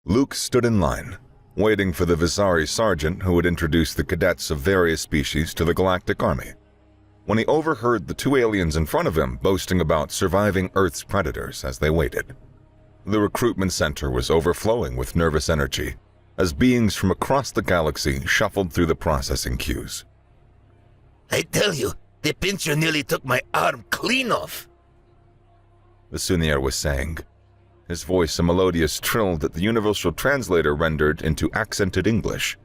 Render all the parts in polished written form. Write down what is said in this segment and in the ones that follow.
Luke stood in line, waiting for the Visari sergeant who would introduce the cadets of various species to the Galactic Army, when he overheard the two aliens in front of him boasting about surviving Earth's predators as they waited. The recruitment center was overflowing with nervous energy as beings from across the galaxy shuffled through the processing queues. I tell you, the pincher nearly took my arm clean off, the Sunier was saying, his voice a melodious trill that the universal translator rendered into accented English.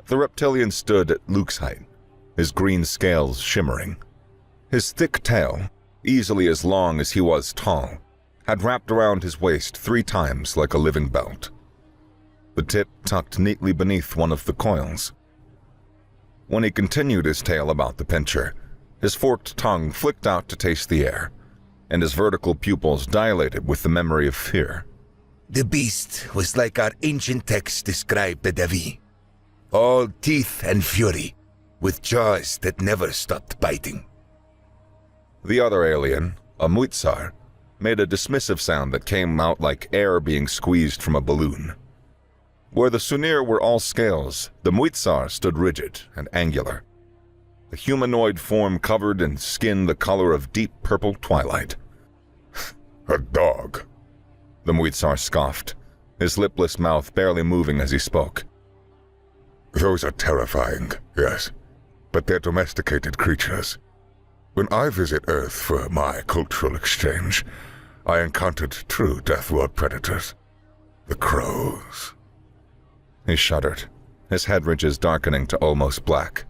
The reptilian stood at Luke's height, his green scales shimmering. His thick tail, easily as long as he was tall, had wrapped around his waist 3 times like a living belt. The tip tucked neatly beneath one of the coils. When he continued his tale about the pincher, his forked tongue flicked out to taste the air, and his vertical pupils dilated with the memory of fear. The beast was like our ancient texts described the Devi. All teeth and fury, with jaws that never stopped biting. The other alien, a Muitsar, made a dismissive sound that came out like air being squeezed from a balloon. Where the Sunir were all scales, the Muitsar stood rigid and angular, a humanoid form covered in skin the color of deep purple twilight. A dog, the Muitsar scoffed, his lipless mouth barely moving as he spoke. Those are terrifying, yes, but they're domesticated creatures. When I visit Earth for my cultural exchange, I encountered true Deathworld predators. The crows. He shuddered, his head ridges darkening to almost black.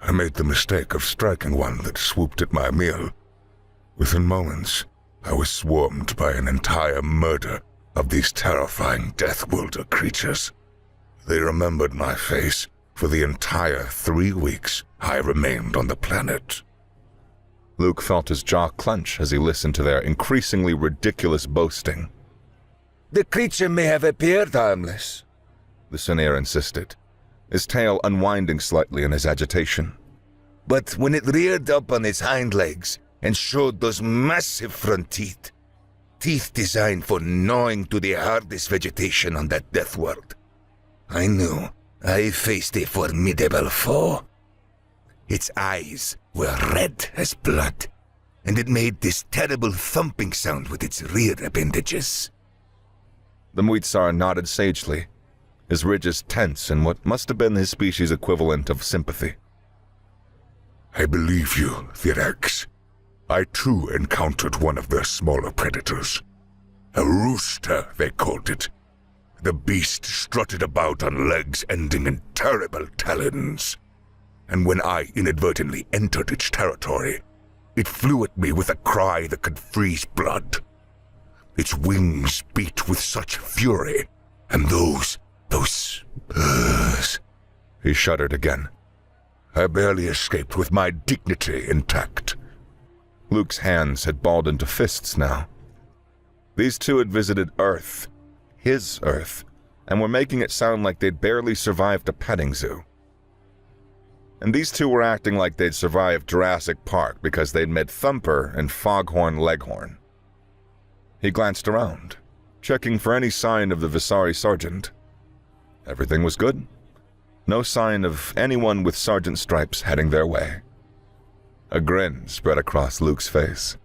I made the mistake of striking one that swooped at my meal. Within moments, I was swarmed by an entire murder of these terrifying Deathworlder creatures. They remembered my face for the entire 3 weeks I remained on the planet. Luke felt his jaw clench as he listened to their increasingly ridiculous boasting. The creature may have appeared harmless, the Sunir insisted, his tail unwinding slightly in his agitation. but when it reared up on its hind legs and showed those massive front teeth, teeth designed for gnawing to the hardest vegetation on that death world, I knew I faced a formidable foe. Its eyes were red as blood, and it made this terrible thumping sound with its rear appendages. The Muitsar nodded sagely, his ridges tense in what must have been his species' equivalent of sympathy. I believe you, Thirex. I too encountered one of their smaller predators. A rooster, they called it. The beast strutted about on legs ending in terrible talons. And when I inadvertently entered its territory, it flew at me with a cry that could freeze blood. Its wings beat with such fury, and those He shuddered again. I barely escaped with my dignity intact. Luke's hands had balled into fists now. These two had visited Earth, his Earth, and were making it sound like they'd barely survived a petting zoo. And these two were acting like they'd survived Jurassic Park because they'd met Thumper and Foghorn Leghorn. He glanced around, checking for any sign of the Visari sergeant. Everything was good. No sign of anyone with sergeant stripes heading their way. A grin spread across Luke's face.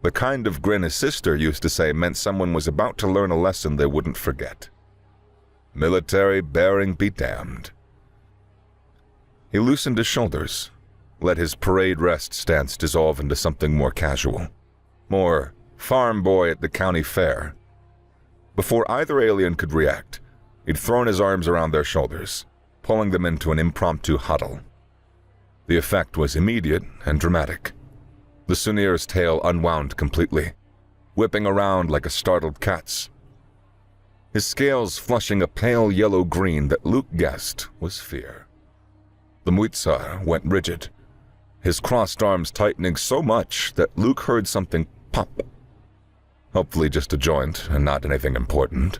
The kind of grin his sister used to say meant someone was about to learn a lesson they wouldn't forget. Military bearing be damned. He loosened his shoulders, let his parade rest stance dissolve into something more casual, more farm boy at the county fair. Before either alien could react, he'd thrown his arms around their shoulders, pulling them into an impromptu huddle. The effect was immediate and dramatic. The Sunir's tail unwound completely, whipping around like a startled cat's, his scales flushing a pale yellow-green that Luke guessed was fear. The Muitsar went rigid, his crossed arms tightening so much that Luke heard something pop. Hopefully just a joint and not anything important.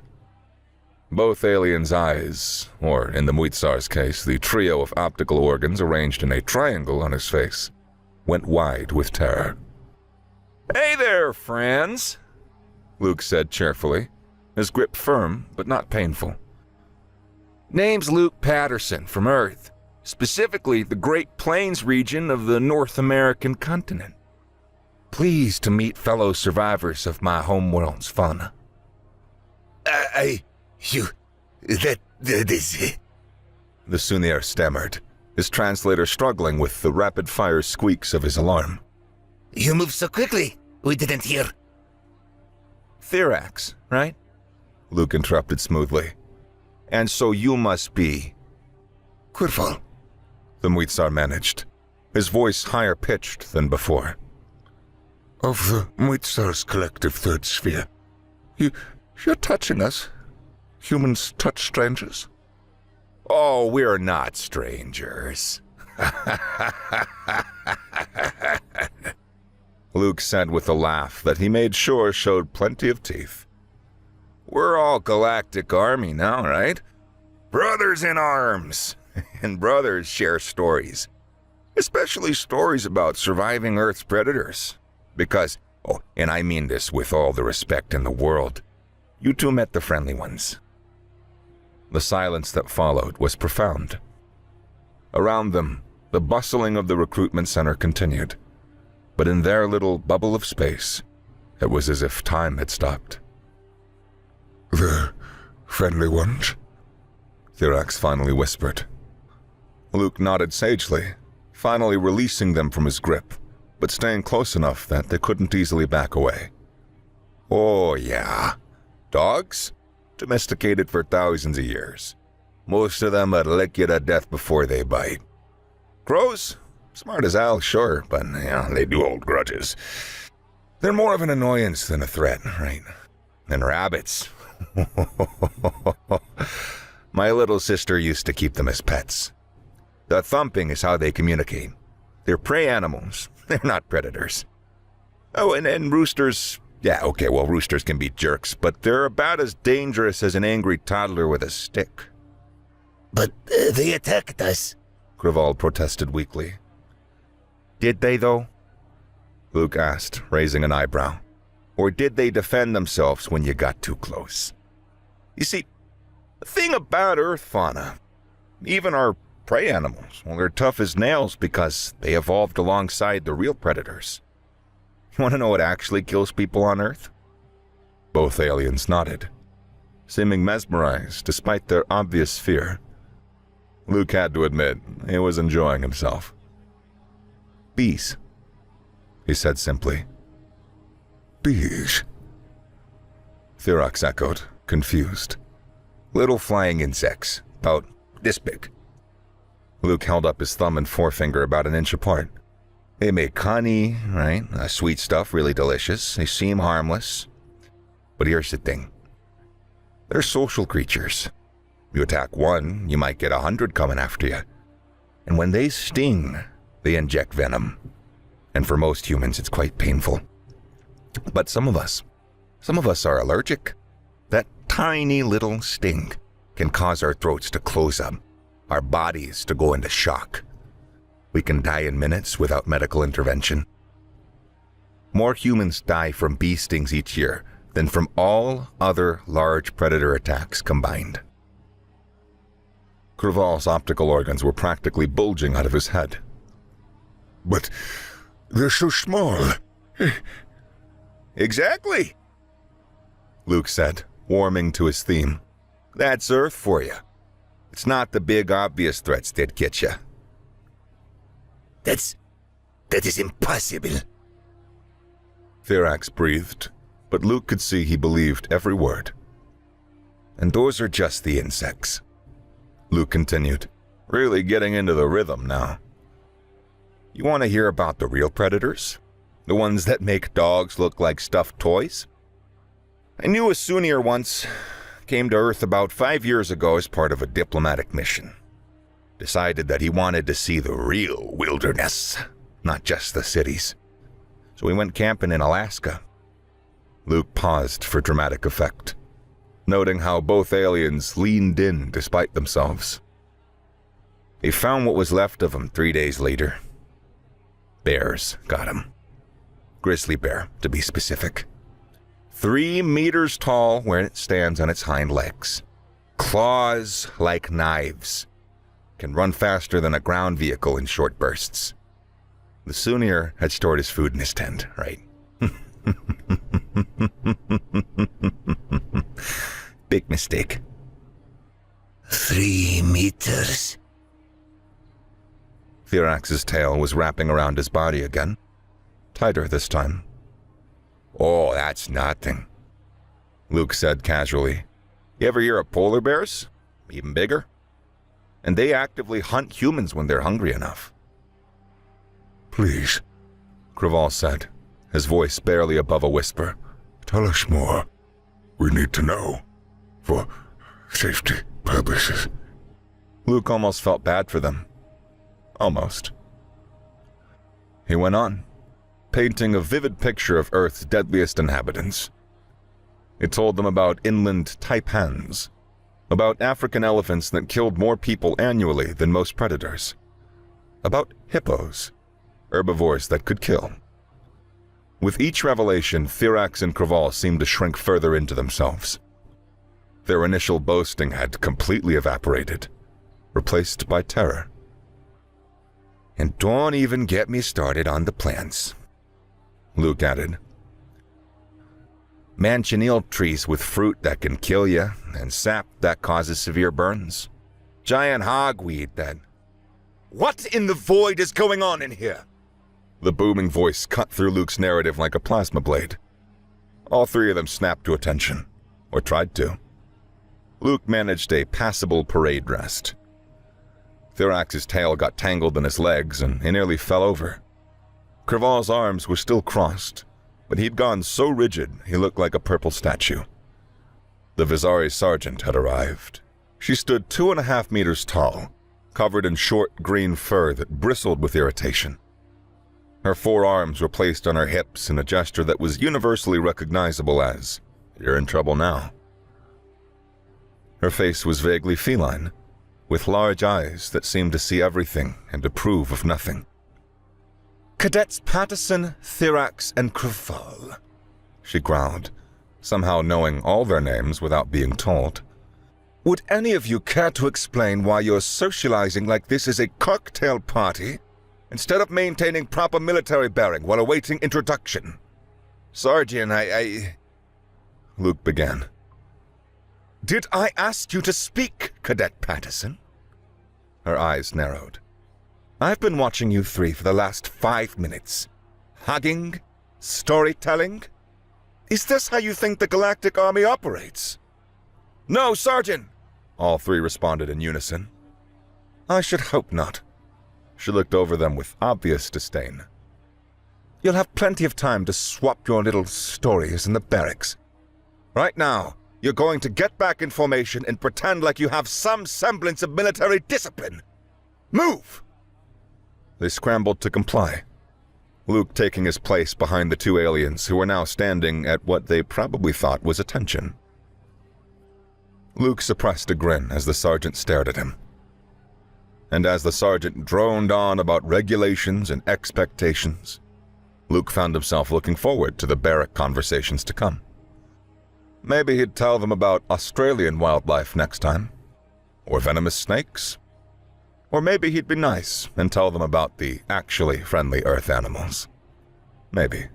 Both aliens' eyes, or in the Muitsar's case, the trio of optical organs arranged in a triangle on his face, went wide with terror. "Hey there, friends," Luke said cheerfully, his grip firm but not painful. "Name's Luke Patterson from Earth, specifically the Great Plains region of the North American continent. Pleased to meet fellow survivors of my homeworld's fauna." That is it. The Sunir stammered, his translator struggling with the rapid-fire squeaks of his alarm. You moved so quickly, we didn't hear. "Thirax, right?" Luke interrupted smoothly. "And so you must be..." Quirfall. The Muitsar managed, his voice higher pitched than before. Of the Muitsar's collective third sphere. You're touching us. Humans touch strangers. "Oh, we're not strangers," Luke said with a laugh that he made sure showed plenty of teeth. "We're all Galactic Army now, right? Brothers in arms, and brothers share stories, especially stories about surviving Earth's predators. Because, and I mean this with all the respect in the world, you two met the friendly ones." The silence that followed was profound. Around them, the bustling of the recruitment center continued, but in their little bubble of space, it was as if time had stopped. The friendly ones? Thirax finally whispered. Luke nodded sagely, finally releasing them from his grip, but staying close enough that they couldn't easily back away. "Oh yeah, dogs? Domesticated for thousands of years. Most of them would lick you to death before they bite. Crows? Smart as hell, sure, but they do hold grudges. They're more of an annoyance than a threat, right? And rabbits. My little sister used to keep them as pets. The thumping is how they communicate. They're prey animals. They're not predators. Oh, and roosters... Yeah, okay, well, roosters can be jerks, but they're about as dangerous as an angry toddler with a stick." But they attacked us. Krival protested weakly. "Did they, though?" Luke asked, raising an eyebrow. "Or did they defend themselves when you got too close? You see, the thing about Earth fauna, even our prey animals, well, they're tough as nails because they evolved alongside the real predators. You want to know what actually kills people on Earth?" Both aliens nodded, seeming mesmerized despite their obvious fear. Luke had to admit he was enjoying himself. "Bees," he said simply. Bees? Thirax echoed, confused. "Little flying insects, about this big." Luke held up his thumb and forefinger about an inch apart. "They make honey, right? Sweet stuff, really delicious. They seem harmless. But here's the thing. They're social creatures. You attack one, you might get 100 coming after you. And when they sting, they inject venom. And for most humans, it's quite painful. But some of us are allergic. That tiny little sting can cause our throats to close up, our bodies to go into shock. We can die in minutes without medical intervention. More humans die from bee stings each year than from all other large predator attacks combined." Krival's optical organs were practically bulging out of his head. But they're so small. "Exactly," Luke said, warming to his theme. "That's Earth for you. It's not the big obvious threats that get you." That is impossible. Thirax breathed, but Luke could see he believed every word. "And those are just the insects," Luke continued, really getting into the rhythm now. "You want to hear about the real predators? The ones that make dogs look like stuffed toys? I knew a Sunir once. Came to Earth about 5 years ago as part of a diplomatic mission. Decided that he wanted to see the real wilderness, not just the cities. So we went camping in Alaska." Luke paused for dramatic effect, noting how both aliens leaned in despite themselves. They found what was left of him 3 days later. Bears got him. Grizzly bear, to be specific. 3 meters tall where it stands on its hind legs. Claws like knives. Can run faster than a ground vehicle in short bursts. The Sunir had stored his food in his tent, right? Big mistake. 3 meters? Thirax's tail was wrapping around his body again. Tighter this time. Oh, that's nothing, Luke said casually. You ever hear of polar bears? Even bigger? And they actively hunt humans when they're hungry enough. Please, Craval said, his voice barely above a whisper. tell us more. We need to know. For safety purposes. Luke almost felt bad for them. Almost. He went on, painting a vivid picture of Earth's deadliest inhabitants. It told them about inland taipans, about African elephants that killed more people annually than most predators, about hippos, herbivores that could kill. With each revelation, Thirax and Craval seemed to shrink further into themselves. Their initial boasting had completely evaporated, replaced by terror. And don't even get me started on the plants, Luke added. Manchineel trees with fruit that can kill you, and sap that causes severe burns. Giant hogweed that... What in the void is going on in here? The booming voice cut through Luke's narrative like a plasma blade. All 3 of them snapped to attention, or tried to. Luke managed a passable parade rest. Thirax's tail got tangled in his legs and he nearly fell over. Craval's arms were still crossed, but he'd gone so rigid he looked like a purple statue. The Vizari sergeant had arrived. She stood 2.5 meters tall, covered in short green fur that bristled with irritation. Her 4 arms were placed on her hips in a gesture that was universally recognizable as, "You're in trouble now." Her face was vaguely feline, with large eyes that seemed to see everything and approve of nothing. Cadets Patterson, Thirax, and Craval, she growled, somehow knowing all their names without being told. Would any of you care to explain why you're socializing like this is a cocktail party, instead of maintaining proper military bearing while awaiting introduction? Sergeant, Luke began. Did I ask you to speak, Cadet Patterson? Her eyes narrowed. I've been watching you 3 for the last 5 minutes. Hugging? Storytelling? Is this how you think the Galactic Army operates? No, Sergeant! All 3 responded in unison. I should hope not. She looked over them with obvious disdain. You'll have plenty of time to swap your little stories in the barracks. Right now, you're going to get back in formation and pretend like you have some semblance of military discipline. Move! They scrambled to comply, Luke taking his place behind the 2 aliens who were now standing at what they probably thought was attention. Luke suppressed a grin as the sergeant stared at him. And as the sergeant droned on about regulations and expectations, Luke found himself looking forward to the barrack conversations to come. Maybe he'd tell them about Australian wildlife next time, or venomous snakes. Or maybe he'd be nice and tell them about the actually friendly Earth animals. Maybe.